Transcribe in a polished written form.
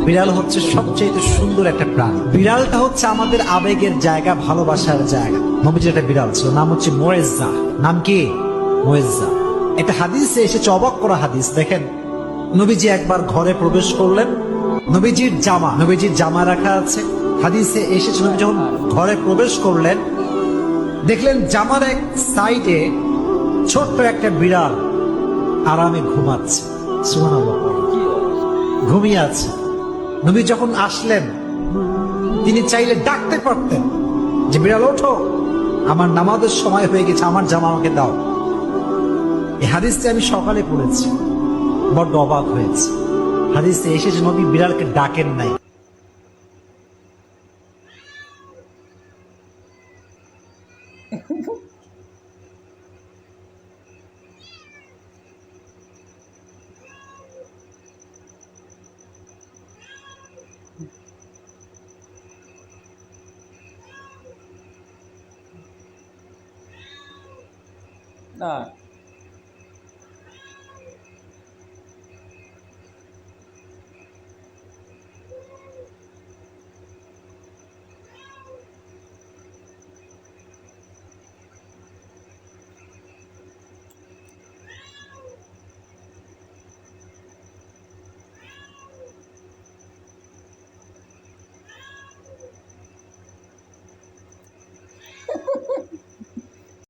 বিড়াল হচ্ছে সবচেয়ে সুন্দর একটা প্রাণী। বিড়ালটা হচ্ছে আমাদের আবেগের জায়গা, ভালোবাসার জায়গা। নবীজির একটা বিড়াল ছিল, নাম হচ্ছে মোয়েজ্জা। নাম কি? মোয়েজ্জা। একটা হাদিসে এসেছে, অবাক করা হাদিস। দেখেন, নবীজি একবার ঘরে প্রবেশ করলেন, নবীজির জামা রাখা আছে। হাদিসে এসেছে, নবী যখন ঘরে প্রবেশ করলেন, দেখলেন জামার এক সাইডে ছোট্ট একটা বিড়াল আরামে ঘুমাচ্ছে। সুবহানাল্লাহ, ঘুমিয়ে আছে। নবী যখন আসলেন, তিনি চাইলে ডাকতে পারতেন যে বিড়াল ওঠো, আমার নামাজের সময় হয়ে গেছে, আমার জামা আমাকে দাও। এই হাদিসটি আমি সকালে পড়েছি, বড্ড অবাক হয়েছে। হাদিসে এসেছে নবী বিড়ালকে ডাকেন নাই। না